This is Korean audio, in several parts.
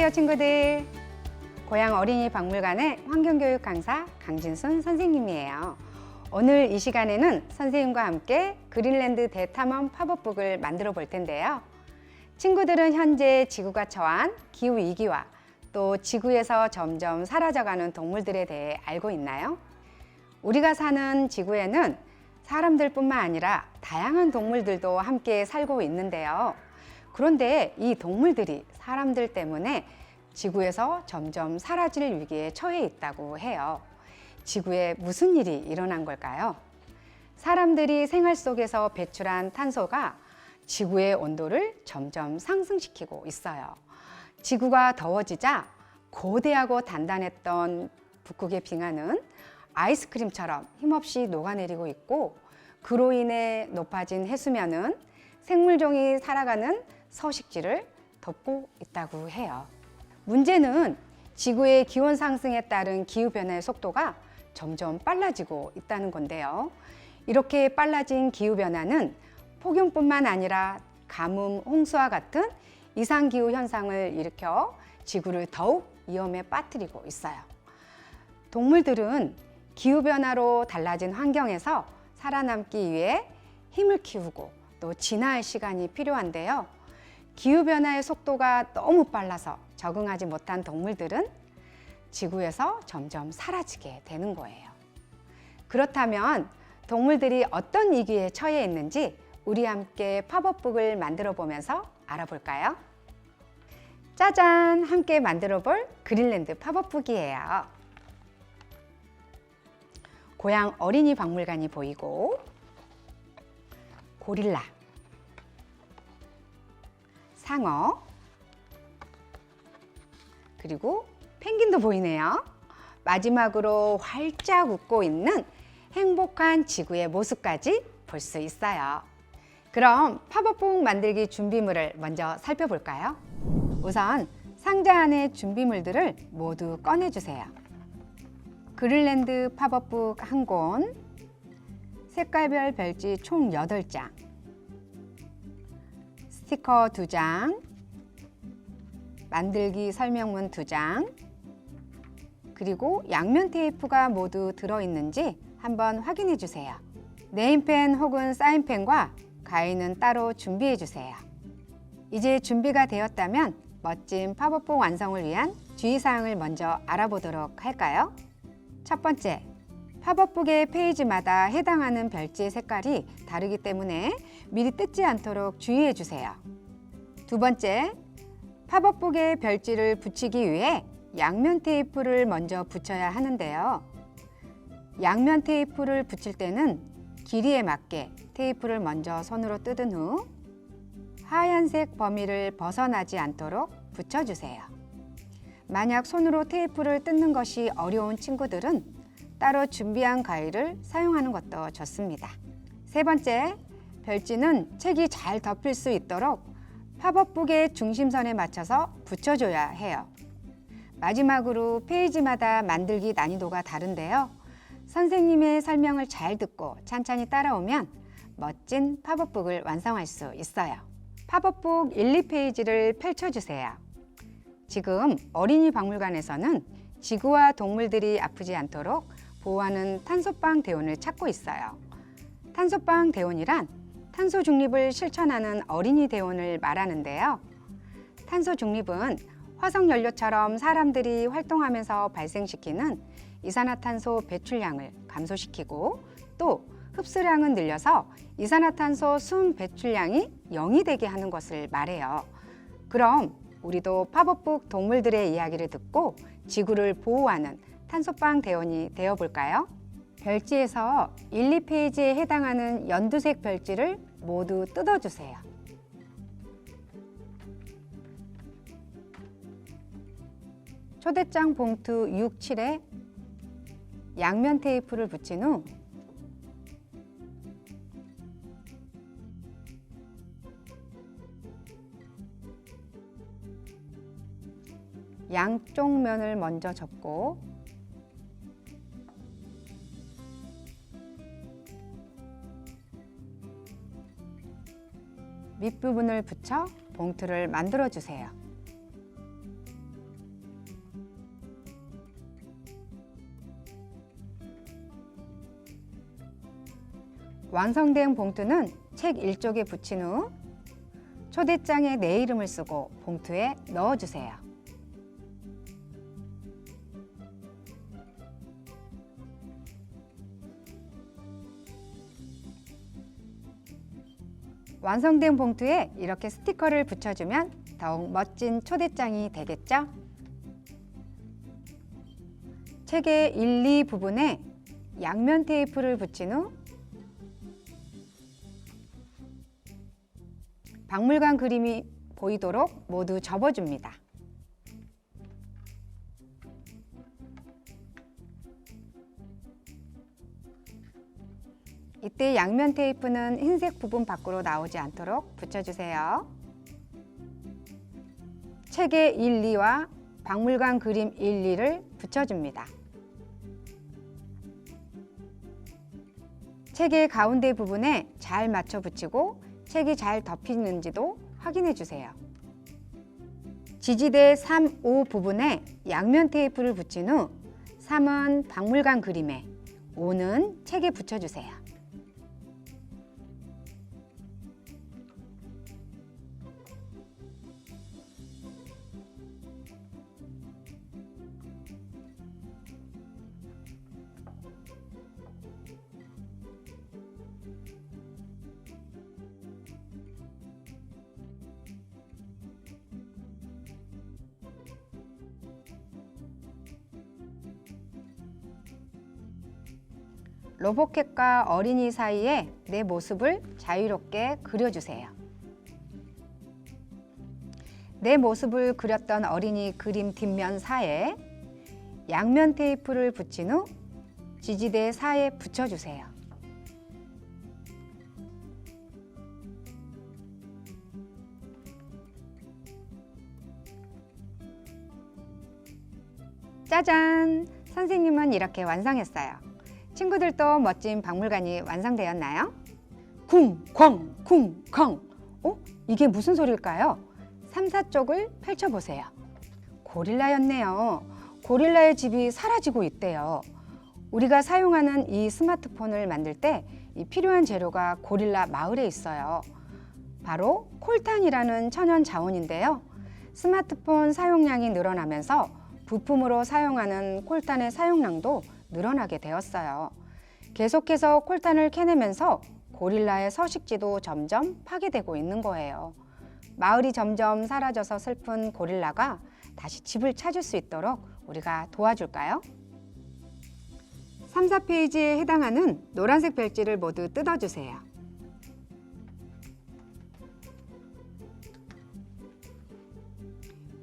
안녕하세요 친구들. 고향 어린이 박물관의 환경교육 강사 강진순 선생님이에요. 오늘 이 시간에는 선생님과 함께 그린랜드 대탐험 팝업북을 만들어 볼 텐데요. 친구들은 현재 지구가 처한 기후위기와 또 지구에서 점점 사라져가는 동물들에 대해 알고 있나요? 우리가 사는 지구에는 사람들뿐만 아니라 다양한 동물들도 함께 살고 있는데요. 그런데 이 동물들이 사람들 때문에 지구에서 점점 사라질 위기에 처해 있다고 해요. 지구에 무슨 일이 일어난 걸까요? 사람들이 생활 속에서 배출한 탄소가 지구의 온도를 점점 상승시키고 있어요. 지구가 더워지자 거대하고 단단했던 북극의 빙하는 아이스크림처럼 힘없이 녹아내리고 있고, 그로 인해 높아진 해수면은 생물종이 살아가는 서식지를 덮고 있다고 해요. 문제는 지구의 기온 상승에 따른 기후변화의 속도가 점점 빨라지고 있다는 건데요. 이렇게 빨라진 기후변화는 폭염뿐만 아니라 가뭄, 홍수와 같은 이상기후 현상을 일으켜 지구를 더욱 위험에 빠뜨리고 있어요. 동물들은 기후변화로 달라진 환경에서 살아남기 위해 힘을 키우고 또 진화할 시간이 필요한데요. 기후변화의 속도가 너무 빨라서 적응하지 못한 동물들은 지구에서 점점 사라지게 되는 거예요. 그렇다면 동물들이 어떤 위기에 처해 있는지 우리 함께 팝업북을 만들어 보면서 알아볼까요? 짜잔! 함께 만들어 볼 그린랜드 팝업북이에요. 고향 어린이 박물관이 보이고, 고릴라, 상어, 그리고 펭귄도 보이네요. 마지막으로 활짝 웃고 있는 행복한 지구의 모습까지 볼 수 있어요. 그럼 팝업북 만들기 준비물을 먼저 살펴볼까요? 우선 상자 안의 준비물들을 모두 꺼내주세요. 그린랜드 팝업북 1권, 색깔별 별지 총 8장, 스티커 2장, 만들기 설명문 2장, 그리고 양면 테이프가 모두 들어있는지 한번 확인해 주세요. 네임펜 혹은 사인펜과 가위는 따로 준비해 주세요. 이제 준비가 되었다면 멋진 팝업북 완성을 위한 주의사항을 먼저 알아보도록 할까요? 첫 번째, 팝업북의 페이지마다 해당하는 별지의 색깔이 다르기 때문에 미리 뜯지 않도록 주의해 주세요. 두 번째, 팝업북에 별지를 붙이기 위해 양면 테이프를 먼저 붙여야 하는데요. 양면 테이프를 붙일 때는 길이에 맞게 테이프를 먼저 손으로 뜯은 후 하얀색 범위를 벗어나지 않도록 붙여주세요. 만약 손으로 테이프를 뜯는 것이 어려운 친구들은 따로 준비한 가위를 사용하는 것도 좋습니다. 세 번째, 별지는 책이 잘 덮일 수 있도록 팝업북의 중심선에 맞춰서 붙여줘야 해요. 마지막으로 페이지마다 만들기 난이도가 다른데요. 선생님의 설명을 잘 듣고 찬찬히 따라오면 멋진 팝업북을 완성할 수 있어요. 팝업북 1, 2페이지를 펼쳐주세요. 지금 어린이 박물관에서는 지구와 동물들이 아프지 않도록 보호하는 탄소빵 대원을 찾고 있어요. 탄소빵 대원이란 탄소 중립을 실천하는 어린이 대원을 말하는데요. 탄소 중립은 화석연료처럼 사람들이 활동하면서 발생시키는 이산화탄소 배출량을 감소시키고 또 흡수량은 늘려서 이산화탄소 순 배출량이 0이 되게 하는 것을 말해요. 그럼 우리도 팝업북 동물들의 이야기를 듣고 지구를 보호하는 탄소빵 대원이 되어볼까요? 별지에서 1, 2페이지에 해당하는 연두색 별지를 모두 뜯어주세요. 초대장 봉투 6, 7에 양면 테이프를 붙인 후 양쪽 면을 먼저 접고 밑부분을 붙여 봉투를 만들어 주세요. 완성된 봉투는 책 일쪽에 붙인 후 초대장에 내 이름을 쓰고 봉투에 넣어주세요. 완성된 봉투에 이렇게 스티커를 붙여주면 더욱 멋진 초대장이 되겠죠? 책의 1, 2 부분에 양면 테이프를 붙인 후 박물관 그림이 보이도록 모두 접어줍니다. 이때 양면 테이프는 흰색 부분 밖으로 나오지 않도록 붙여주세요. 책의 1, 2와 박물관 그림 1, 2를 붙여줍니다. 책의 가운데 부분에 잘 맞춰 붙이고 책이 잘 덮이는지도 확인해 주세요. 지지대 3, 5 부분에 양면 테이프를 붙인 후 3은 박물관 그림에, 5는 책에 붙여주세요. 로봇캣과 어린이 사이에 내 모습을 자유롭게 그려주세요. 내 모습을 그렸던 어린이 그림 뒷면 4에 양면 테이프를 붙인 후 지지대 4에 붙여주세요. 짜잔! 선생님은 이렇게 완성했어요. 친구들도 멋진 박물관이 완성되었나요? 쿵쾅 쿵쾅. 이게 무슨 소리일까요? 3, 4쪽을 펼쳐보세요. 고릴라였네요. 고릴라의 집이 사라지고 있대요. 우리가 사용하는 이 스마트폰을 만들 때 이 필요한 재료가 고릴라 마을에 있어요. 바로 콜탄이라는 천연 자원인데요. 스마트폰 사용량이 늘어나면서 부품으로 사용하는 콜탄의 사용량도 늘어나게 되었어요. 계속해서 콜탄을 캐내면서 고릴라의 서식지도 점점 파괴되고 있는 거예요. 마을이 점점 사라져서 슬픈 고릴라가 다시 집을 찾을 수 있도록 우리가 도와줄까요? 3, 4페이지에 해당하는 노란색 별지를 모두 뜯어주세요.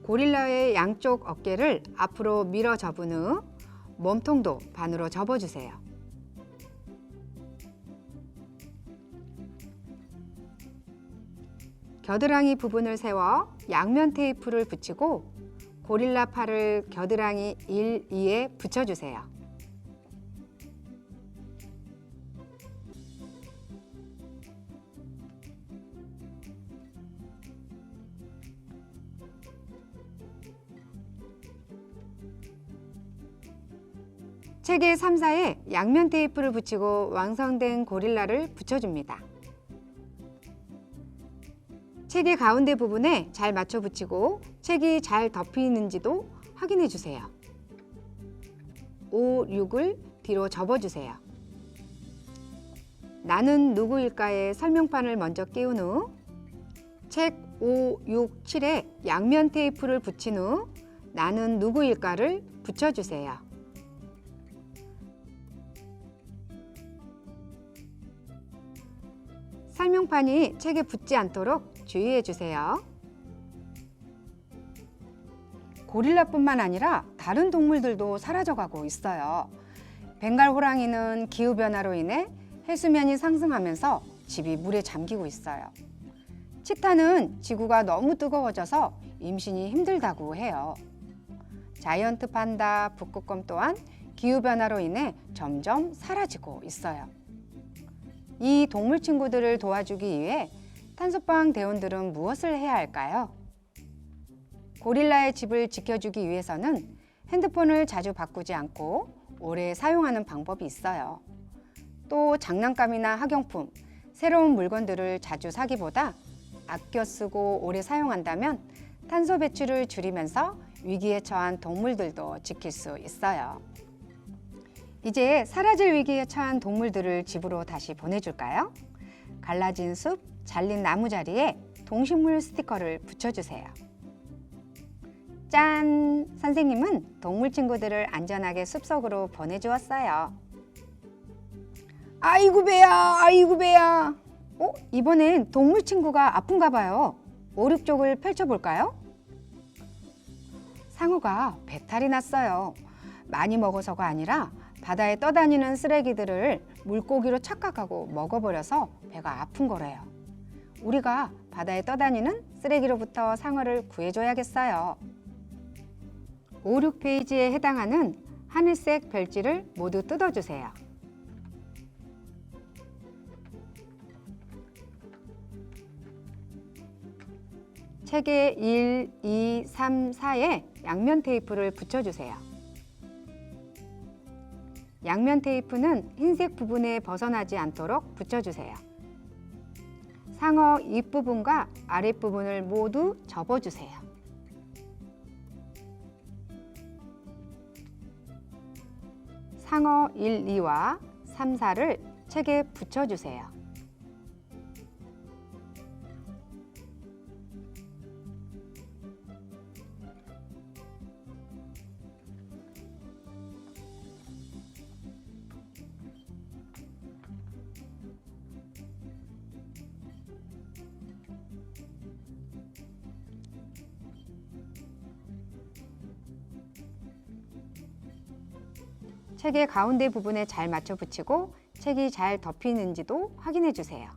고릴라의 양쪽 어깨를 앞으로 밀어 접은 후 몸통도 반으로 접어주세요. 겨드랑이 부분을 세워 양면 테이프를 붙이고 고릴라 팔을 겨드랑이 1, 2에 붙여주세요. 책의 3, 4에 양면 테이프를 붙이고 완성된 고릴라를 붙여줍니다. 책의 가운데 부분에 잘 맞춰 붙이고 책이 잘 덮이는지도 확인해 주세요. 5, 6을 뒤로 접어주세요. 나는 누구일까의 설명판을 먼저 끼운 후 책 5, 6, 7에 양면 테이프를 붙인 후 나는 누구일까를 붙여주세요. 설명판이 책에 붙지 않도록 주의해 주세요. 고릴라뿐만 아니라 다른 동물들도 사라져가고 있어요. 벵갈 호랑이는 기후변화로 인해 해수면이 상승하면서 집이 물에 잠기고 있어요. 치타는 지구가 너무 뜨거워져서 임신이 힘들다고 해요. 자이언트 판다, 북극곰 또한 기후변화로 인해 점점 사라지고 있어요. 이 동물 친구들을 도와주기 위해 탄소방 대원들은 무엇을 해야 할까요? 고릴라의 집을 지켜주기 위해서는 핸드폰을 자주 바꾸지 않고 오래 사용하는 방법이 있어요. 또 장난감이나 학용품, 새로운 물건들을 자주 사기보다 아껴 쓰고 오래 사용한다면 탄소 배출을 줄이면서 위기에 처한 동물들도 지킬 수 있어요. 이제 사라질 위기에 처한 동물들을 집으로 다시 보내줄까요? 갈라진 숲, 잘린 나무 자리에 동식물 스티커를 붙여주세요. 짠! 선생님은 동물 친구들을 안전하게 숲속으로 보내주었어요. 아이고 배야, 아이고 배야. 이번엔 동물 친구가 아픈가 봐요. 오륙 쪽을 펼쳐볼까요? 상어가 배탈이 났어요. 많이 먹어서가 아니라 바다에 떠다니는 쓰레기들을 물고기로 착각하고 먹어버려서 배가 아픈 거래요. 우리가 바다에 떠다니는 쓰레기로부터 상어를 구해줘야겠어요. 5, 6페이지에 해당하는 하늘색 별지를 모두 뜯어주세요. 책에 1, 2, 3, 4에 양면 테이프를 붙여주세요. 양면 테이프는 흰색 부분에 벗어나지 않도록 붙여주세요. 상어 윗부분과 아랫부분을 모두 접어주세요. 상어 1, 2와 3, 4를 책에 붙여주세요. 책의 가운데 부분에 잘 맞춰 붙이고 책이 잘 덮이는지도 확인해 주세요.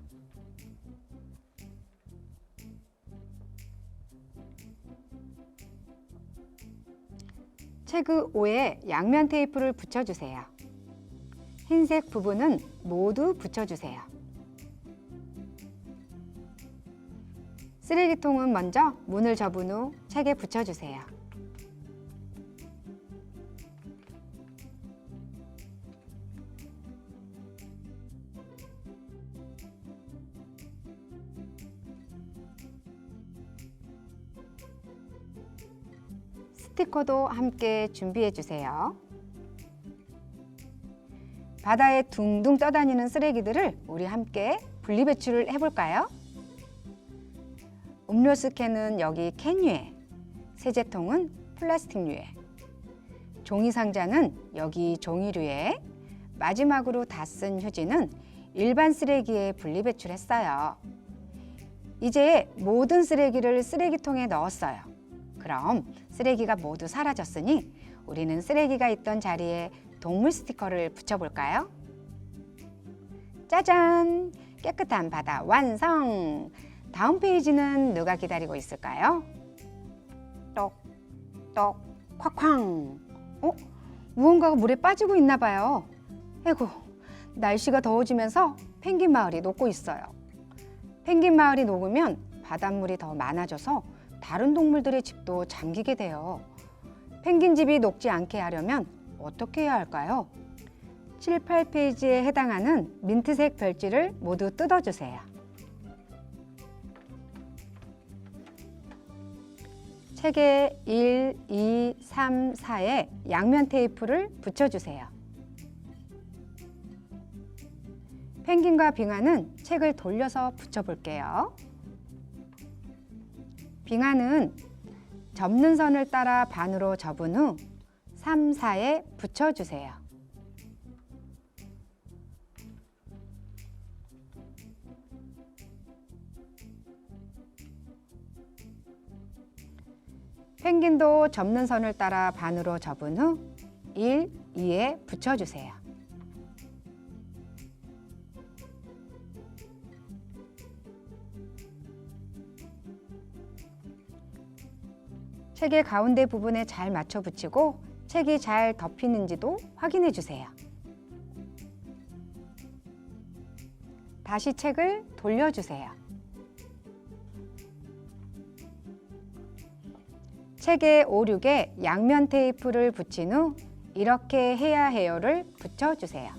책의 5에 양면 테이프를 붙여주세요. 흰색 부분은 모두 붙여주세요. 쓰레기통은 먼저 문을 접은 후 책에 붙여주세요. 스티커도 함께 준비해 주세요. 바다에 둥둥 떠다니는 쓰레기들을 우리 함께 분리배출을 해볼까요? 음료수 캔은 여기 캔유에, 세제통은 플라스틱류에, 종이상자는 여기 종이류에, 마지막으로 다 쓴 휴지는 일반 쓰레기에 분리배출했어요. 이제 모든 쓰레기를 쓰레기통에 넣었어요. 그럼 쓰레기가 모두 사라졌으니 우리는 쓰레기가 있던 자리에 동물 스티커를 붙여볼까요? 짜잔! 깨끗한 바다 완성! 다음 페이지는 누가 기다리고 있을까요? 똑똑 콱쾅! 무언가가 물에 빠지고 있나 봐요. 아이고, 날씨가 더워지면서 펭귄 마을이 녹고 있어요. 펭귄 마을이 녹으면 바닷물이 더 많아져서 다른 동물들의 집도 잠기게 돼요. 펭귄 집이 녹지 않게 하려면 어떻게 해야 할까요? 7, 8페이지에 해당하는 민트색 별지를 모두 뜯어주세요. 책에 1, 2, 3, 4에 양면 테이프를 붙여주세요. 펭귄과 빙하는 책을 돌려서 붙여볼게요. 빙하는 접는 선을 따라 반으로 접은 후 3, 4에 붙여주세요. 펭귄도 접는 선을 따라 반으로 접은 후 1, 2에 붙여주세요. 책의 가운데 부분에 잘 맞춰 붙이고 책이 잘 덮이는지도 확인해 주세요. 다시 책을 돌려주세요. 책의 5, 6에 양면 테이프를 붙인 후 이렇게 해야 해요를 붙여주세요.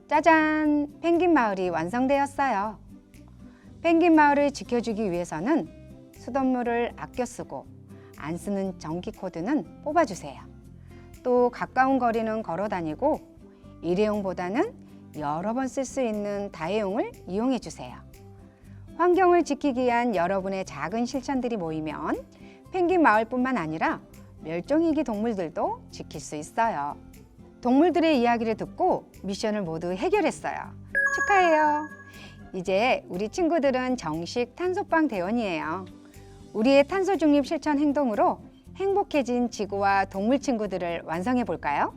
짜잔! 펭귄 마을이 완성되었어요. 펭귄 마을을 지켜주기 위해서는 수돗물을 아껴 쓰고 안 쓰는 전기 코드는 뽑아주세요. 또 가까운 거리는 걸어 다니고 일회용보다는 여러 번 쓸 수 있는 다회용을 이용해 주세요. 환경을 지키기 위한 여러분의 작은 실천들이 모이면 펭귄 마을뿐만 아니라 멸종위기 동물들도 지킬 수 있어요. 동물들의 이야기를 듣고 미션을 모두 해결했어요. 축하해요. 이제 우리 친구들은 정식 탄소빵 대원이에요. 우리의 탄소 중립 실천 행동으로 행복해진 지구와 동물 친구들을 완성해 볼까요?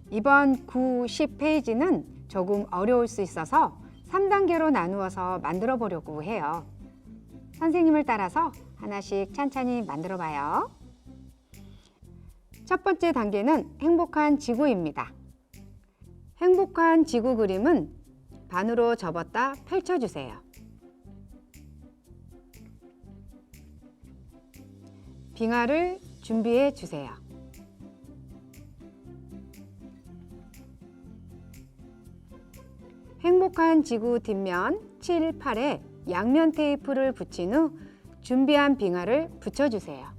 이번 9, 10페이지는 조금 어려울 수 있어서 3단계로 나누어서 만들어 보려고 해요. 선생님을 따라서 하나씩 찬찬히 만들어 봐요. 첫 번째 단계는 행복한 지구입니다. 행복한 지구 그림은 반으로 접었다 펼쳐주세요. 빙하를 준비해 주세요. 행복한 지구 뒷면 7, 8에 양면 테이프를 붙인 후 준비한 빙하를 붙여주세요.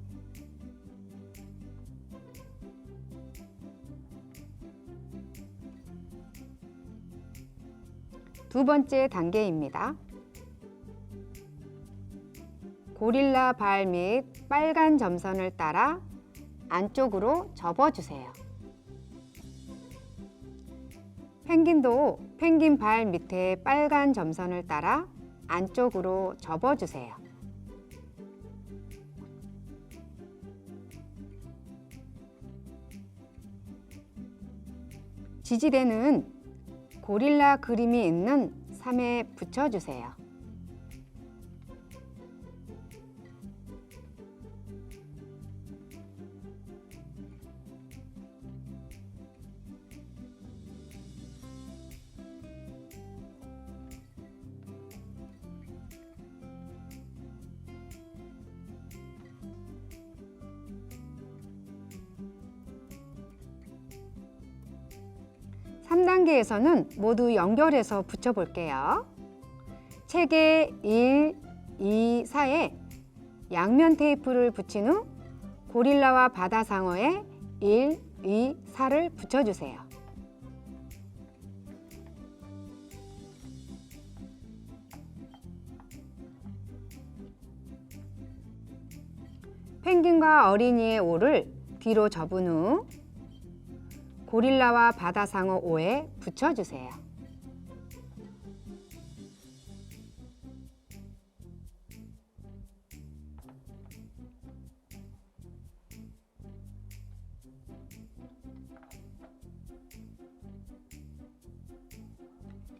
두 번째 단계입니다. 고릴라 발 및 빨간 점선을 따라 안쪽으로 접어주세요. 펭귄도 펭귄 발 밑에 빨간 점선을 따라 안쪽으로 접어주세요. 지지대는 고릴라 그림이 있는 3에 붙여주세요. (3단계에서는) 모두 연결해서 붙여볼게요. 책에 1, 2, 4에 양면 테이프를 붙인 후 고릴라와 바다상어에 1, 2, 4를 붙여주세요. 펭귄과 어린이의 5를 뒤로 접은 후 고릴라와 바다상어 5에 붙여주세요.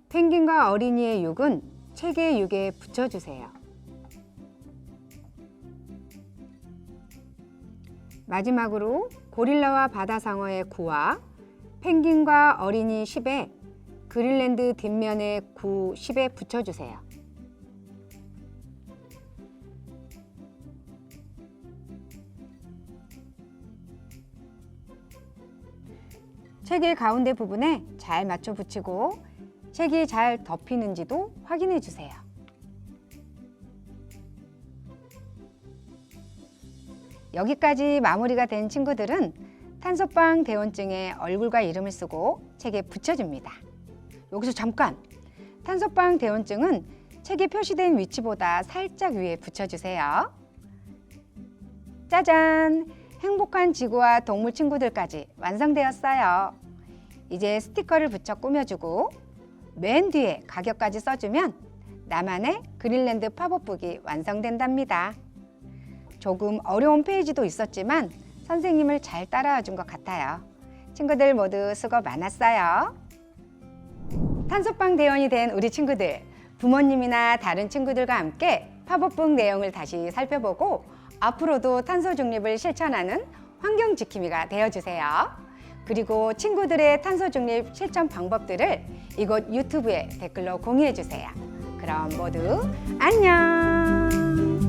펭귄과 어린이의 6은 책의 6에 붙여주세요. 마지막으로 고릴라와 바다상어의 9와 펭귄과 어린이 10에 그린랜드 뒷면에 9, 10에 붙여주세요. 책의 가운데 부분에 잘 맞춰 붙이고 책이 잘 덮이는지도 확인해 주세요. 여기까지 마무리가 된 친구들은 탄소빵 대원증에 얼굴과 이름을 쓰고 책에 붙여줍니다. 여기서 잠깐! 탄소빵 대원증은 책에 표시된 위치보다 살짝 위에 붙여주세요. 짜잔! 행복한 지구와 동물 친구들까지 완성되었어요. 이제 스티커를 붙여 꾸며주고 맨 뒤에 가격까지 써주면 나만의 그린랜드 팝업북이 완성된답니다. 조금 어려운 페이지도 있었지만 선생님을 잘 따라와 준 것 같아요. 친구들 모두 수고 많았어요. 탄소빵 대원이 된 우리 친구들, 부모님이나 다른 친구들과 함께 팝업북 내용을 다시 살펴보고 앞으로도 탄소 중립을 실천하는 환경 지킴이가 되어주세요. 그리고 친구들의 탄소 중립 실천 방법들을 이곳 유튜브에 댓글로 공유해주세요. 그럼 모두 안녕!